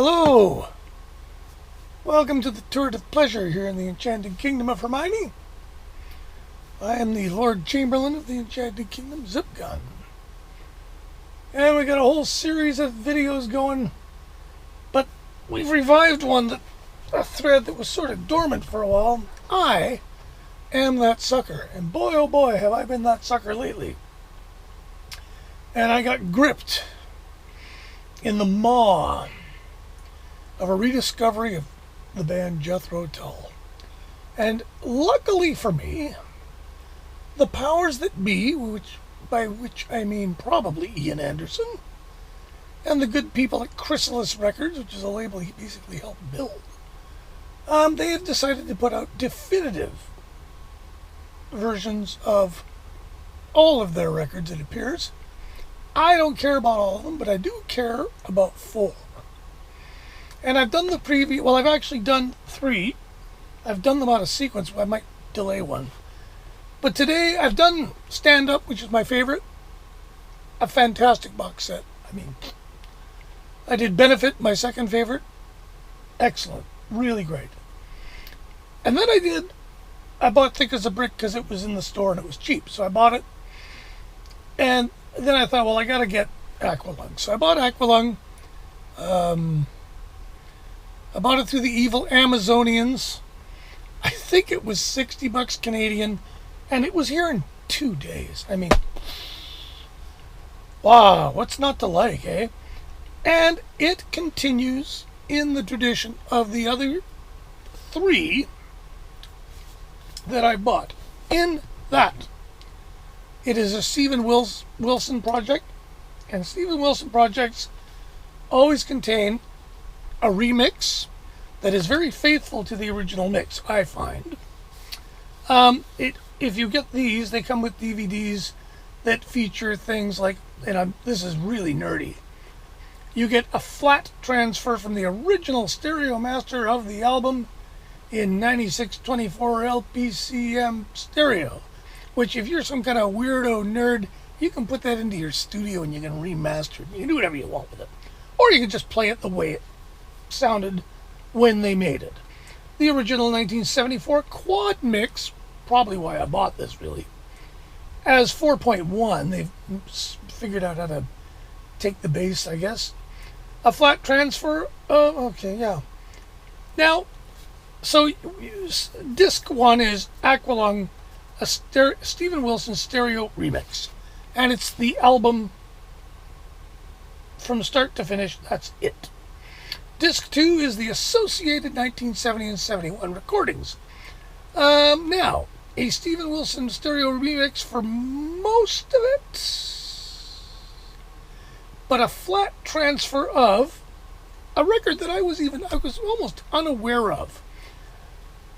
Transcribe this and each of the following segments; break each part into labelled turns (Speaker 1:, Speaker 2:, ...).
Speaker 1: Hello! Welcome to the Tour of Pleasure here in the Enchanted Kingdom of Hermione. I am the Lord Chamberlain of the Enchanted Kingdom, Zipgun. And we got a whole series of videos going, but we've revived a thread that was sort of dormant for a while. I am that sucker, and boy oh boy have I been that sucker lately. And I got gripped in the maw of a rediscovery of the band Jethro, Tull. And luckily for me, the powers that be, by which I mean probably Ian Anderson, and the good people at Chrysalis Records, which is a label he basically helped build, they have decided to put out definitive versions of all of their records, it appears. I don't care about all of them, but I do care about 4. And I've done the preview. Well, I've actually done 3. I've done them out of sequence. I might delay one. But today I've done Stand Up, which is my favorite. A fantastic box set. I mean, I did Benefit, my second favorite. Excellent. Really great. And then I bought Thick as a Brick because it was in the store and it was cheap. So I bought it. And then I thought, well, I got to get Aqualung. So I bought Aqualung. I bought it through the evil Amazonians. I think it was $60 Canadian, and it was here in 2 days. I mean, wow, what's not to like, eh? And it continues in the tradition of the other 3 that I bought. In that, it is a Steven Wilson project, and Steven Wilson projects always contain a remix that is very faithful to the original mix, I find. If you get these, they come with DVDs that feature things like, and this is really nerdy, you get a flat transfer from the original stereo master of the album in 9624 LPCM stereo, which if you're some kind of weirdo nerd, you can put that into your studio and you can remaster it. You can do whatever you want with it. Or you can just play it the way it sounded when they made it. The original 1974 quad mix, probably why I bought this really, as 4.1. They've figured out how to take the bass, I guess. A flat transfer. Okay, yeah. Now, so disc 1 is Aqualung, a Steven Wilson stereo remix, and it's the album from start to finish. That's it. Disc 2 is the associated 1970 and 71 recordings. Now, a Steven Wilson stereo remix for most of it, but a flat transfer of a record that I was almost unaware of,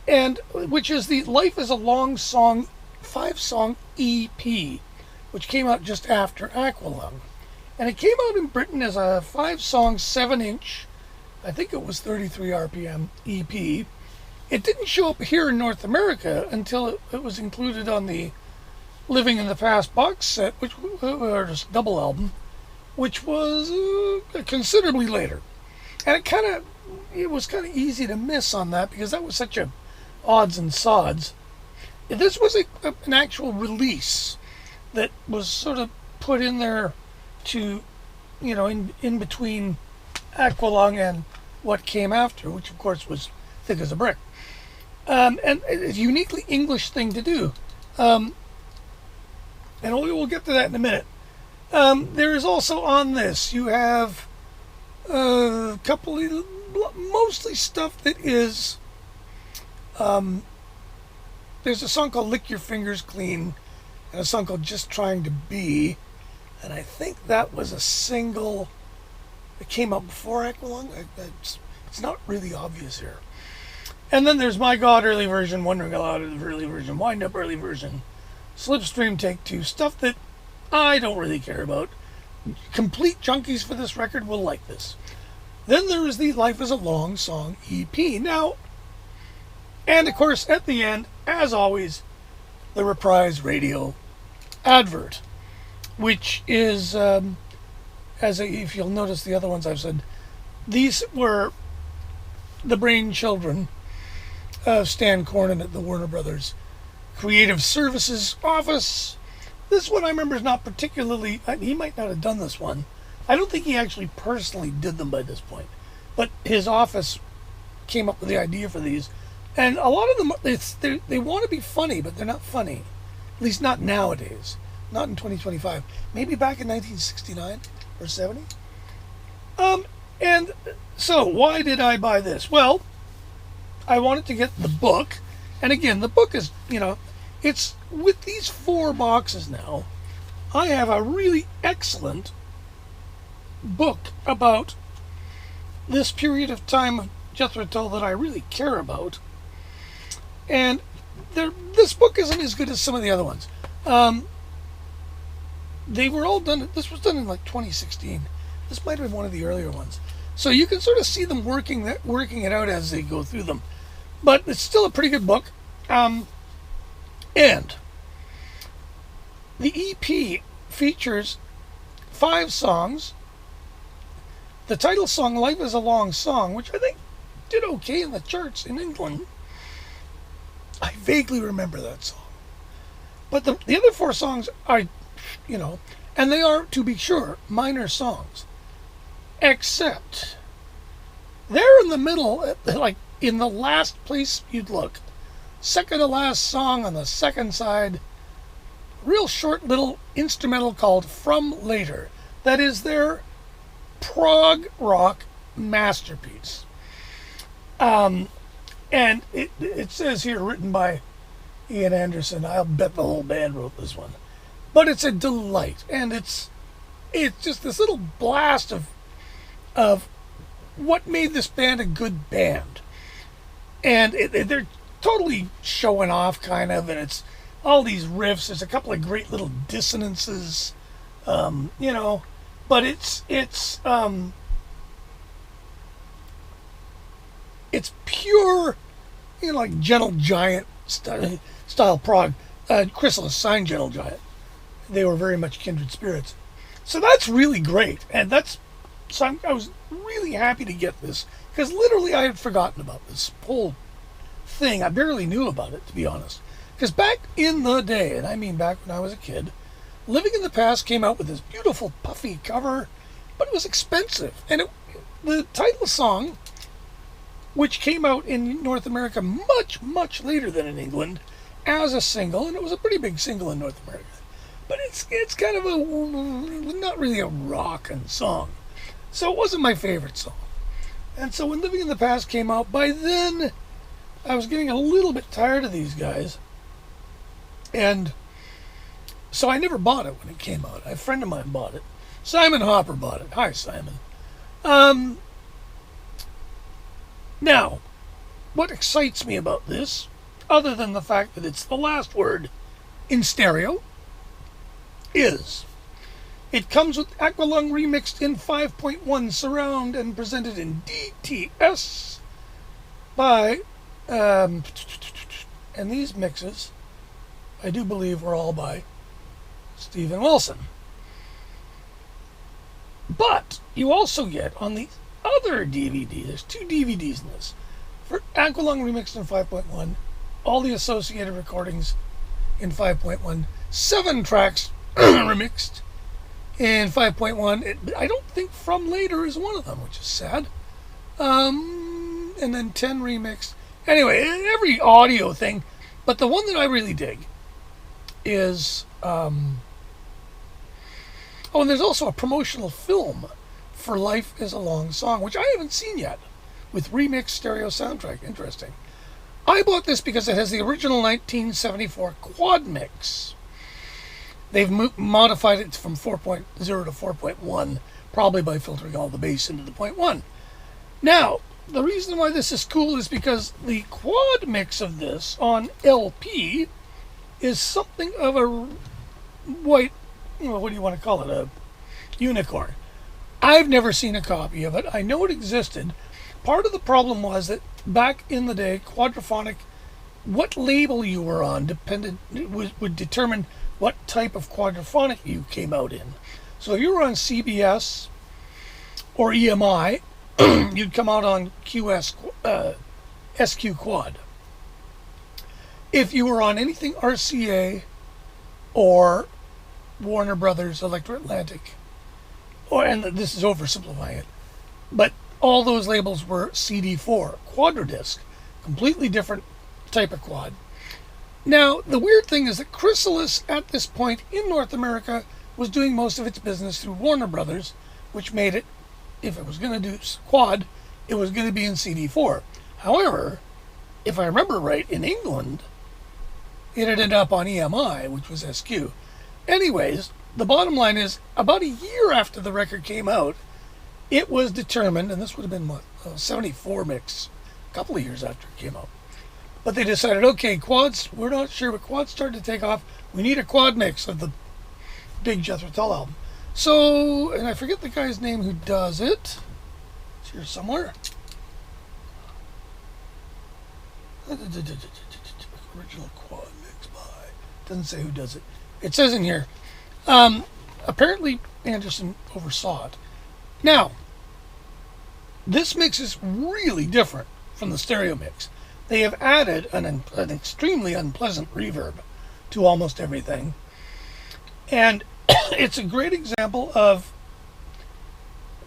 Speaker 1: and which is the Life is a Long Song 5-song EP, which came out just after Aqualung. And it came out in Britain as a 5-song 7-inch, I think it was 33 RPM EP. It didn't show up here in North America until it was included on the Living in the Past box set, which was double album, which was considerably later. And it was kind of easy to miss on that because that was such a odds and sods. This was an actual release that was sort of put in there to, in between Aqualung and what came after, which of course was Thick as a Brick. And it's a uniquely English thing to do. And we will get to that in a minute. There is also on this, you have a couple of mostly stuff that is, there's a song called Lick Your Fingers Clean and a song called Just Trying to Be. And I think that was a single that came out before Aqualung. It's not really obvious here. And then there's My God early version, Wondering Aloud early version, Wind Up early version, Slipstream Take 2, stuff that I don't really care about. Complete junkies for this record will like this. Then there is the Life is a Long Song EP. Now, and of course at the end, as always, the Reprise Radio advert, which is, if you'll notice the other ones I've said, these were the brainchildren of Stan Cornyn at the Warner Brothers Creative Services office. This one I remember is not particularly, he might not have done this one. I don't think he actually personally did them by this point, but his office came up with the idea for these. And a lot of them, they want to be funny, but they're not funny. At least not nowadays. Not in 2025. Maybe back in 1969 or 70. And so, why did I buy this? Well, I wanted to get the book. And again, the book is, it's with these 4 boxes now. I have a really excellent book about this period of time of Jethro Tull that I really care about. And this book isn't as good as some of the other ones. They were all done, this was done in like 2016. This might have been one of the earlier ones. So you can sort of see them working it out as they go through them. But it's still a pretty good book. And the EP features 5 songs. The title song, Life is a Long Song, which I think did okay in the charts in England. I vaguely remember that song. But the other 4 songs are, and they are, to be sure, minor songs. Except, they're in the middle, like in the last place you'd look. Second to last song on the second side. Real short little instrumental called From Later. That is their prog rock masterpiece. And it says here, written by Ian Anderson. I'll bet the whole band wrote this one. But it's a delight. And it's just this little blast of what made this band a good band. And they're totally showing off, kind of, and it's all these riffs. There's a couple of great little dissonances, but it's pure, like Gentle Giant style prog. Chrysalis signed Gentle Giant. They were very much kindred spirits. So that's really great, and I was really happy to get this, because literally I had forgotten about this whole thing. I barely knew about it, to be honest. Because back in the day, and I mean back when I was a kid, Living in the Past came out with this beautiful puffy cover, but it was expensive. And the title song, which came out in North America much, much later than in England, as a single, and it was a pretty big single in North America. But it's kind of not really a rockin' song. So it wasn't my favorite song. And so when Living in the Past came out, by then I was getting a little bit tired of these guys. And so I never bought it when it came out. A friend of mine bought it. Simon Hopper bought it. Hi, Simon. Now, what excites me about this, other than the fact that it's the last word in stereo, is it comes with Aqualung remixed in 5.1 surround and presented in DTS by, and these mixes, I do believe, were all by Steven Wilson. But you also get on the other DVD, there's 2 DVDs in this, for Aqualung remixed in 5.1, all the associated recordings in 5.1, 7 tracks remixed in 5.1. I don't think From Later is one of them, which is sad. And then 10 remixed. Anyway, every audio thing. But the one that I really dig is... and there's also a promotional film for Life is a Long Song, which I haven't seen yet, with remixed stereo soundtrack. Interesting. I bought this because it has the original 1974 quad mix. They've modified it from 4.0 to 4.1, probably by filtering all the bass into the 0.1. Now, the reason why this is cool is because the quad mix of this on LP is something of a white, what do you want to call it, a unicorn. I've never seen a copy of it. I know it existed. Part of the problem was that back in the day, quadraphonic, what label you were on would determine what type of quadraphonic you came out in. So if you were on CBS or EMI, you'd come out on SQ Quad. If you were on anything RCA or Warner Brothers Electro-Atlantic, and this is oversimplifying it, but all those labels were CD4, Quadradisc, completely different type of quad. Now, the weird thing is that Chrysalis, at this point in North America, was doing most of its business through Warner Brothers, which made it, if it was going to do quad, it was going to be in CD4. However, if I remember right, in England, it ended up on EMI, which was SQ. Anyways, the bottom line is, about a year after the record came out, it was determined, and this would have been, what, 74 mix, a couple of years after it came out. But they decided, okay, quads, we're not sure, but quads started to take off. We need a quad mix of the big Jethro Tull album. So, and I forget the guy's name who does it. It's here somewhere. Original quad mix by. Doesn't say who does it. It says in here. Apparently, Anderson oversaw it. Now, this mix is really different from the stereo mix. They have added an extremely unpleasant reverb to almost everything. And it's a great example of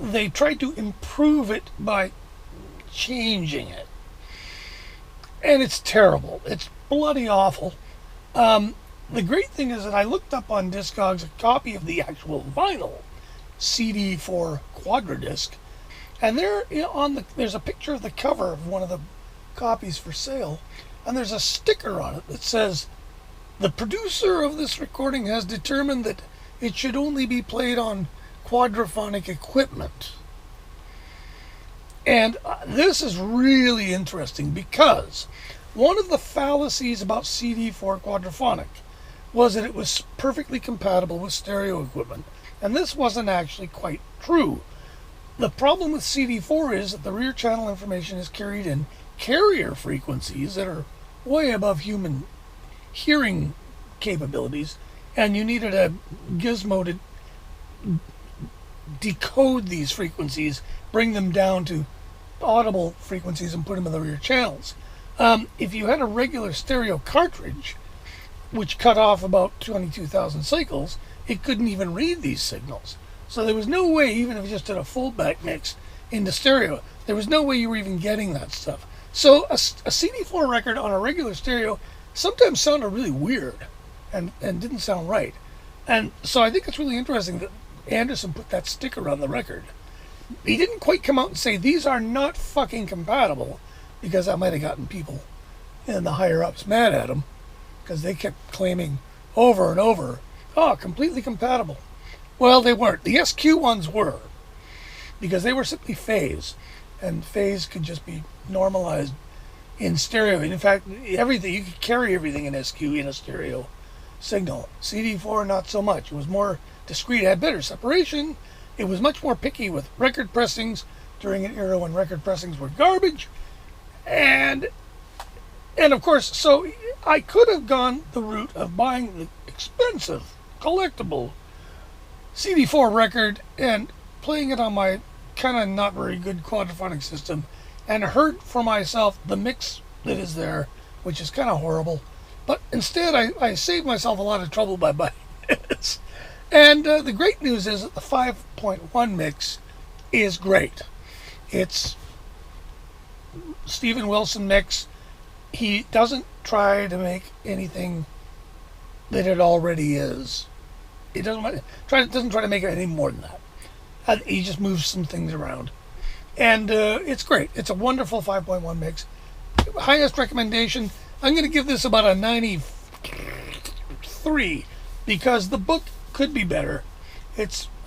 Speaker 1: they tried to improve it by changing it. And it's terrible. It's bloody awful. The great thing is that I looked up on Discogs a copy of the actual vinyl CD4 Quadradisc, and there's a picture of the cover of one of the copies for sale, and there's a sticker on it that says, "The producer of this recording has determined that it should only be played on quadraphonic equipment." And this is really interesting because one of the fallacies about CD4 quadraphonic was that it was perfectly compatible with stereo equipment. And this wasn't actually quite true. The problem with CD4 is that the rear channel information is carried in carrier frequencies that are way above human hearing capabilities, and you needed a gizmo to decode these frequencies, bring them down to audible frequencies, and put them in the rear channels. If you had a regular stereo cartridge, which cut off about 22,000 cycles, it couldn't even read these signals. So there was no way, even if you just did a full back mix into stereo, there was no way you were even getting that stuff. So a CD4 record on a regular stereo sometimes sounded really weird and didn't sound right. And so I think it's really interesting that Anderson put that sticker on the record. He didn't quite come out and say, these are not fucking compatible, because that might have gotten people in the higher-ups mad at him, because they kept claiming over and over, oh, completely compatible. Well, they weren't. The SQ ones were, because they were simply phase, and phase could just be normalized in stereo. And in fact, everything, you could carry everything in SQ in a stereo signal. CD4, not so much. It was more discrete, had better separation. It was much more picky with record pressings during an era when record pressings were garbage. And of course, so I could have gone the route of buying the expensive, collectible CD4 record and playing it on my kind of not very good quadraphonic system, and heard for myself the mix that is there, which is kind of horrible. But instead, I saved myself a lot of trouble by buying this. And the great news is that the 5.1 mix is great. It's Steven Wilson mix. He doesn't try to make anything that it already is. He doesn't try to make it any more than that. He just moves some things around. And it's great. It's a wonderful 5.1 mix. Highest recommendation, I'm going to give this about a 93, because the book could be better.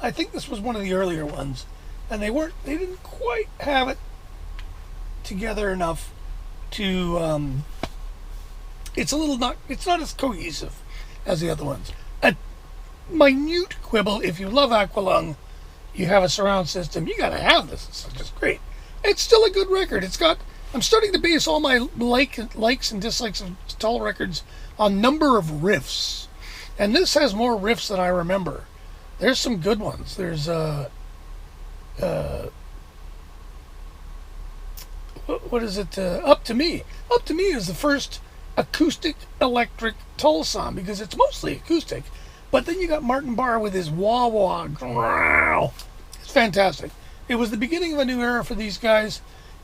Speaker 1: I think this was one of the earlier ones, and they didn't quite have it together enough to it's not as cohesive as the other ones. A minute quibble: if you love Aqualung, you have a surround system, you gotta have this. It's just great. It's still a good record. I'm starting to base all my likes and dislikes of Tull records on number of riffs, and this has more riffs than I remember. There's some good ones. There's what is it? Up to Me. Up to Me is the first acoustic electric Tull song because it's mostly acoustic. But then you got Martin Barr with his wah wah. It's fantastic. It was the beginning of a new era for these guys,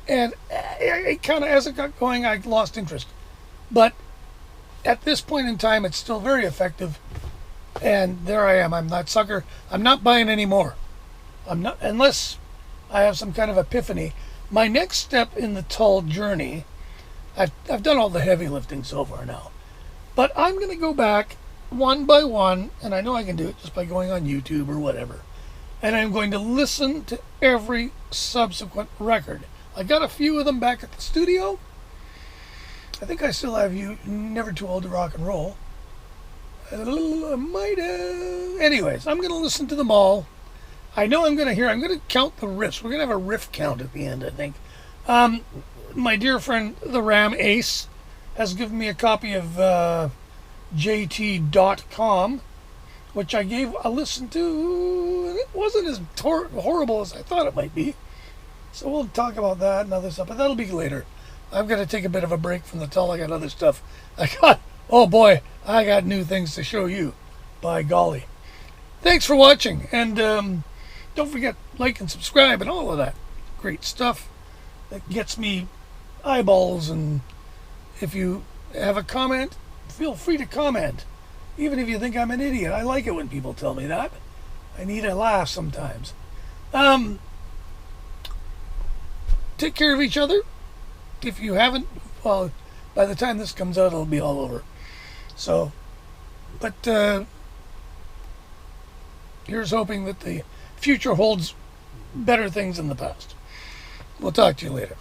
Speaker 1: and it kind of, as it got going, I lost interest. But at this point in time, it's still very effective. And there I am. I'm not sucker. I'm not buying any more. I'm not, unless I have some kind of epiphany. My next step in the Tull journey, I've done all the heavy lifting so far now, but I'm going to go back one by one, and I know I can do it just by going on YouTube or whatever. And I'm going to listen to every subsequent record. I got a few of them back at the studio. I think I still have You Never Too Old to Rock and Roll. I might have. Anyways, I'm going to listen to them all. I know I'm going to count the riffs. We're going to have a riff count at the end, I think. My dear friend, the Ram Ace, has given me a copy of JT.com, which I gave a listen to, and it wasn't as horrible as I thought it might be. So we'll talk about that and other stuff, but that'll be later. I'm going to take a bit of a break from the Tull. I got other stuff. Oh boy, I got new things to show you. By golly. Thanks for watching, and don't forget, like and subscribe and all of that great stuff that gets me eyeballs. And if you have a comment, feel free to comment. Even if you think I'm an idiot, I like it when people tell me that. I need a laugh sometimes. Take care of each other. If you haven't, well, by the time this comes out, it'll be all over. So, but here's hoping that the future holds better things than the past. We'll talk to you later.